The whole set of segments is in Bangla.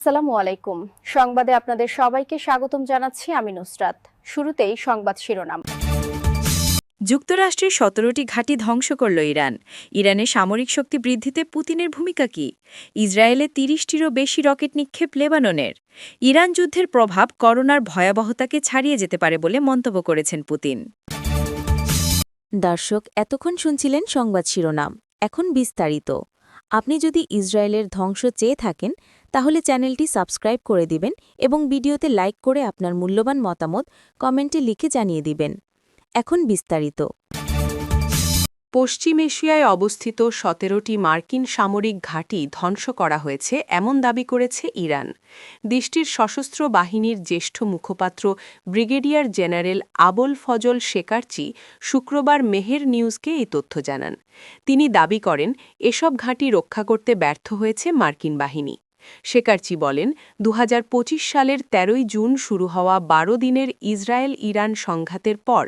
আসসালামু আলাইকুম। সংবাদে আপনাদের সবাইকে স্বাগতম জানাচ্ছি আমি নুসরাত। শুরুতেই সংবাদ শিরোনাম। যুক্তরাষ্ট্রের ১৭টি ঘাঁটি ধ্বংস করল ইরান। ইরানের সামরিক শক্তি বৃদ্ধিতে পুতিনের ভূমিকা কি? ইসরায়েলে ৩০টিরও বেশি রকেট নিক্ষেপ লেবাননের। ইরান যুদ্ধের প্রভাব করোনার ভয়াবহতাকে ছাড়িয়ে যেতে পারে বলে মন্তব্য করেছেন পুতিন। দর্শক, এতক্ষণ শুনছিলেন সংবাদ শিরোনাম। এখন বিস্তারিত। আপনি যদি ইসরায়েলের ধ্বংস চেয়ে থাকেন তাহলে চ্যানেলটি সাবস্ক্রাইব করে দিবেন এবং ভিডিওতে লাইক করে আপনার মূল্যবান মতামত কমেন্টে লিখে জানিয়ে দিবেন। এখন বিস্তারিত। পশ্চিম এশিয়ায় অবস্থিত ১৭টি মার্কিন সামরিক ঘাঁটি ধ্বংস করা হয়েছে এমন দাবি করেছে ইরান। দেশটির সশস্ত্র বাহিনীর জ্যেষ্ঠ মুখপাত্র ব্রিগেডিয়ার জেনারেল আবুল ফজল শেকারচি শুক্রবার মেহের নিউজকে এই তথ্য জানান। তিনি দাবি করেন এসব ঘাঁটি রক্ষা করতে ব্যর্থ হয়েছে মার্কিন বাহিনী। শেকারচি বলেন ২০২৫ সালের ১৩ই জুন শুরু হওয়া ১২ দিনের ইসরায়েল-ইরান সংঘাতের পর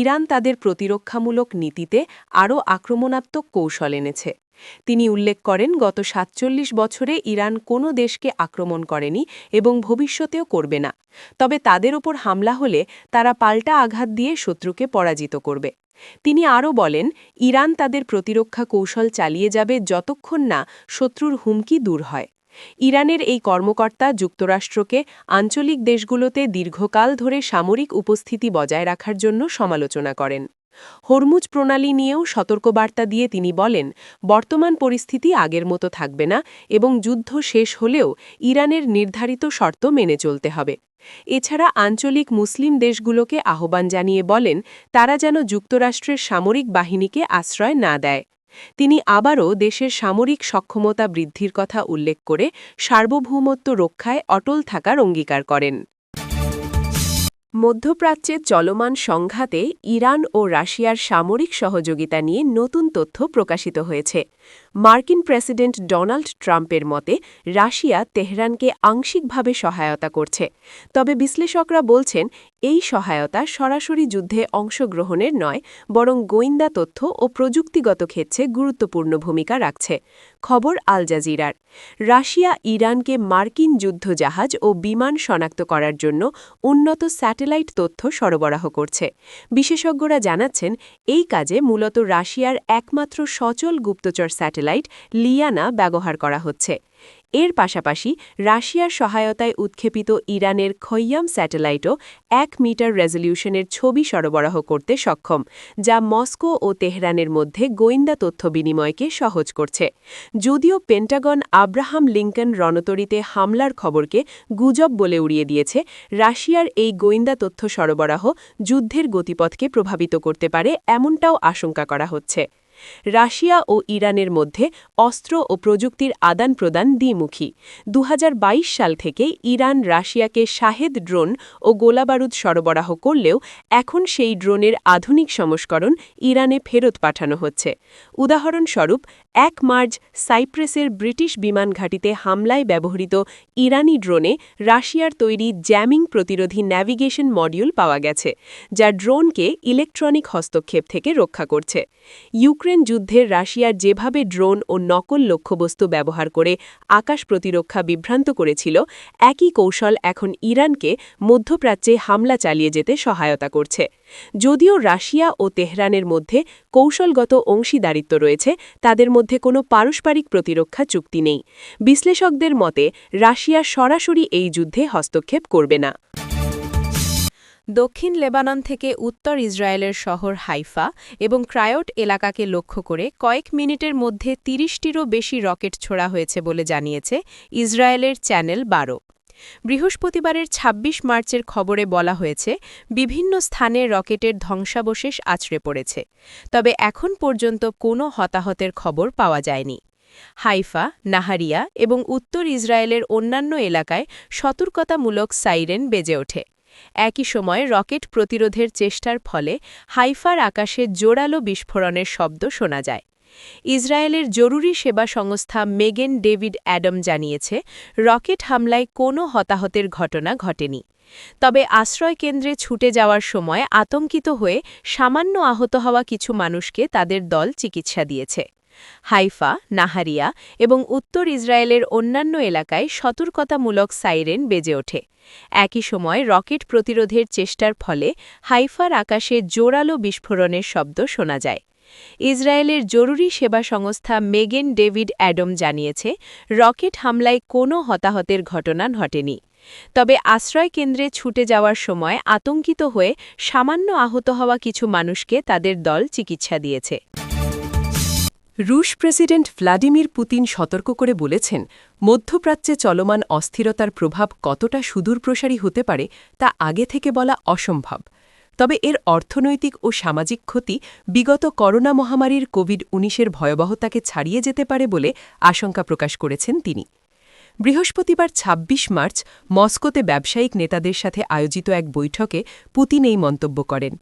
ইরান তাদের প্রতিরক্ষামূলক নীতিতে আরও আক্রমণাত্মক কৌশল এনেছে। তিনি উল্লেখ করেন গত ৪৭ বছরে ইরান কোনো দেশকে আক্রমণ করেনি এবং ভবিষ্যতেও করবে না। তবে তাদের ওপর হামলা হলে তারা পাল্টা আঘাত দিয়ে শত্রুকে পরাজিত করবে। তিনি আরও বলেন ইরান তাদের প্রতিরক্ষা কৌশল চালিয়ে যাবে যতক্ষণ না শত্রুর হুমকি দূর হয়। ইরানের এই কর্মকর্তা যুক্তরাষ্ট্রকে আঞ্চলিক দেশগুলোতে দীর্ঘকাল ধরে সামরিক উপস্থিতি বজায় রাখার জন্য সমালোচনা করেন। হরমুজ প্রণালী নিয়েও সতর্কবার্তা দিয়ে তিনি বলেন বর্তমান পরিস্থিতি আগের মতো থাকবে না এবং যুদ্ধ শেষ হলেও ইরানের নির্ধারিত শর্ত মেনে চলতে হবে। এছাড়া আঞ্চলিক মুসলিম দেশগুলোকে আহ্বান জানিয়ে বলেন তারা যেন যুক্তরাষ্ট্রের সামরিক বাহিনীকে আশ্রয় না দেয়। তিনি আবারও দেশের সামরিক সক্ষমতা বৃদ্ধির কথা উল্লেখ করে সার্বভৌমত্ব রক্ষায় অটল থাকার অঙ্গীকার করেন। মধ্যপ্রাচ্যে চলমান সংঘাতে ইরান ও রাশিয়ার সামরিক সহযোগিতা নিয়ে নতুন তথ্য প্রকাশিত হয়েছে। মার্কিন প্রেসিডেন্ট ডোনাল্ড ট্রাম্পের মতে রাশিয়া তেহরানকে আংশিকভাবে সহায়তা করছে। তবে বিশ্লেষকরা বলছেন এই সহায়তা সরাসরি যুদ্ধে অংশগ্রহণের নয়, বরং গোয়েন্দা তথ্য ও প্রযুক্তিগত ক্ষেত্রে গুরুত্বপূর্ণ ভূমিকা রাখছে। খবর আল জাজিরার। রাশিয়া ইরানকে মার্কিন যুদ্ধজাহাজ ও বিমান শনাক্ত করার জন্য উন্নত স্যাটেলাইট তথ্য সরবরাহ করছে। বিশেষজ্ঞরা জানাচ্ছেন এই কাজে মূলত রাশিয়ার একমাত্র সচল গুপ্তচর স্যাটেলাইট লিয়ানা ব্যবহার করা হচ্ছে। এর পাশাপাশি রাশিয়ার সহায়তায় উৎক্ষেপিত ইরানের খৈয়াম স্যাটেলাইটও ১ মিটার রেজলিউশনের ছবি সরবরাহ করতে সক্ষম, যা মস্কো ও তেহরানের মধ্যে গোয়েন্দা তথ্য বিনিময়কে সহজ করছে। যদিও পেন্টাগন আব্রাহাম লিঙ্কন রণতরীতে হামলার খবরকে গুজব বলে উড়িয়ে দিয়েছে, রাশিয়ার এই গোয়েন্দা তথ্য সরবরাহ যুদ্ধের গতিপথকে প্রভাবিত করতে পারে এমনটাও আশঙ্কা করা হচ্ছে। রাশিয়া ও ইরানের মধ্যে অস্ত্র ও প্রযুক্তির আদান প্রদান দ্বিমুখী। ২০২২ সাল থেকে ইরান রাশিয়াকে শাহেদ ড্রোন ও গোলাবারুদ সরবরাহ করলেও এখন সেই ড্রোনের আধুনিক সংস্করণ ইরানে ফেরত পাঠানো হচ্ছে। উদাহরণস্বরূপ ১ মার্চ সাইপ্রাসের ব্রিটিশ বিমান ঘাঁটিতে হামলায় ব্যবহৃত ইরানি ড্রোনে রাশিয়ার তৈরি জ্যামিং প্রতিরোধী ন্যাভিগেশন মডিউল পাওয়া গেছে, যা ড্রোনকে ইলেকট্রনিক হস্তক্ষেপ থেকে রক্ষা করছে। ইউক্রেন যুদ্ধে রাশিয়ার যেভাবে ড্রোন ও নকল লক্ষ্যবস্তু ব্যবহার করে আকাশ প্রতিরক্ষা বিভ্রান্ত করেছিল, একই কৌশল এখন ইরানকে মধ্যপ্রাচ্যে হামলা চালিয়ে যেতে সহায়তা করছে। যদিও রাশিয়া ও তেহরানের মধ্যে কৌশলগত অংশীদারিত্ব রয়েছে, তাদের মধ্যে কোনো পারস্পরিক প্রতিরক্ষা চুক্তি নেই। বিশ্লেষকদের মতে রাশিয়া সরাসরি এই যুদ্ধে হস্তক্ষেপ করবে না। দক্ষিণ লেবানন থেকে উত্তর ইসরায়েলের শহর হাইফা এবং ক্রায়ট এলাকাকে লক্ষ্য করে কয়েক মিনিটের মধ্যে ৩০টিরও বেশি রকেট ছোড়া হয়েছে বলে জানিয়েছে ইসরায়েলের চ্যানেল ১২। বৃহস্পতিবারের ২৬ মার্চের খবরে বলা হয়েছে বিভিন্ন স্থানে রকেটের ধ্বংসাবশেষ আছড়ে পড়েছে, তবে এখন পর্যন্ত কোনো হতাহতের খবর পাওয়া যায়নি। হাইফা, নাহারিয়া এবং উত্তর ইসরায়েলের অন্যান্য এলাকায় সতর্কতামূলক সাইরেন বেজে ওঠে। একই সময় রকেট প্রতিরোধের চেষ্টার ফলে হাইফার আকাশে জোরালো বিস্ফোরণের শব্দ শোনা যায়। ইসরায়েলের জরুরি সেবা সংস্থা মেগেন ডেভিড অ্যাডাম জানিয়েছে রকেট হামলায় কোনো হতাহতের ঘটনা ঘটেনি। তবে আশ্রয়কেন্দ্রে ছুটে যাওয়ার সময় আতঙ্কিত হয়ে সামান্য আহত হওয়া কিছু মানুষকে তাদের দল চিকিৎসা দিয়েছে। হাইফা, নাহারিয়া এবং উত্তর ইসরায়েলের অন্যান্য এলাকায় সতর্কতামূলক সাইরেন বেজে ওঠে। একই সময় রকেট প্রতিরোধের চেষ্টার ফলে হাইফার আকাশে জোরালো বিস্ফোরণের শব্দ শোনা যায়। ইসরায়েলের জরুরি সেবা সংস্থা মেগেন ডেভিড অ্যাডম জানিয়েছে, রকেট হামলায় কোনো হতাহতের ঘটনা ঘটেনি। তবে আশ্রয়কেন্দ্রে ছুটে যাওয়ার সময় আতঙ্কিত হয়ে সামান্য আহত হওয়া কিছু মানুষকে তাদের দল চিকিৎসা দিয়েছে। রুশ প্রেসিডেন্ট ভ্লাদিমির পুতিন সতর্ক করে বলেছেন, মধ্যপ্রাচ্যে চলমান অস্থিরতার প্রভাব কতটা সুদূরপ্রসারী হতে পারে তা আগে থেকে বলা অসম্ভব। তবে এর অর্থনৈতিক ও সামাজিক ক্ষতি বিগত করোনা মহামারীর কোভিড-19-এর ভয়াবহতাকে ছাড়িয়ে যেতে পারে বলে আশঙ্কা প্রকাশ করেছেন তিনি। বৃহস্পতিবার ২৬ মার্চ মস্কোতে ব্যবসায়িক নেতাদের সাথে আয়োজিত এক বৈঠকে পুতিন এই মন্তব্য করেন।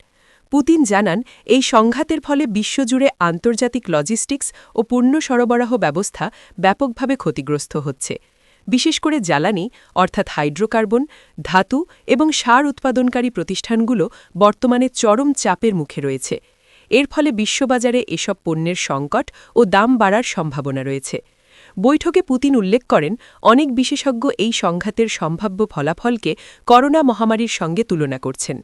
পুতিন জানান, এই সংঘাতের ফলে বিশ্বজুড়ে আন্তর্জাতিক লজিস্টিক্স ও পণ্য সরবরাহ ব্যবস্থা ব্যাপকভাবে ক্ষতিগ্রস্ত হচ্ছে। বিশেষ করে জ্বালানি অর্থাৎ হাইড্রোকার্বন, ধাতু এবং সার উৎপাদনকারী প্রতিষ্ঠানগুলো বর্তমানে চরম চাপের মুখে রয়েছে। এর ফলে বিশ্ববাজারে এসব পণ্যের সংকট ও দাম বাড়ার সম্ভাবনা রয়েছে। বৈঠকে পুতিন উল্লেখ করেন, অনেক বিশেষজ্ঞ এই সংঘাতের সম্ভাব্য ফলাফলকে করোনা মহামারীর সঙ্গে তুলনা করছেন।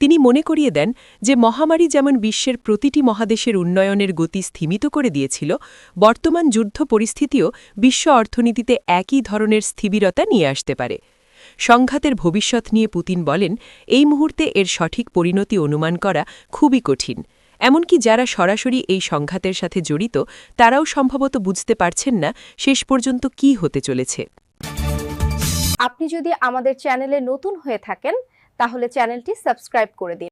তিনি মনে করিয়ে দেন যে মহামারী যেমন বিশ্বের প্রতিটি মহাদেশের উন্নয়নের গতি স্থিমিত করে দিয়েছিল, বর্তমান যুদ্ধ পরিস্থিতিও বিশ্ব অর্থনীতিতে একই ধরনের স্থিবিরতা নিয়ে আসতে পারে। সংঘাতের ভবিষ্যৎ নিয়ে পুতিন বলেন, এই মুহূর্তে এর সঠিক পরিণতি অনুমান করা খুবই কঠিন। এমনকি যারা সরাসরি এই সংঘাতের সাথে জড়িত তারাও সম্ভবত বুঝতে পারছেন না শেষ পর্যন্ত কী হতে চলেছে। আপনি যদি আমাদের চ্যানেলে নতুন হয়ে থাকেন তাহলে চ্যানেলটি সাবস্ক্রাইব করে দিন।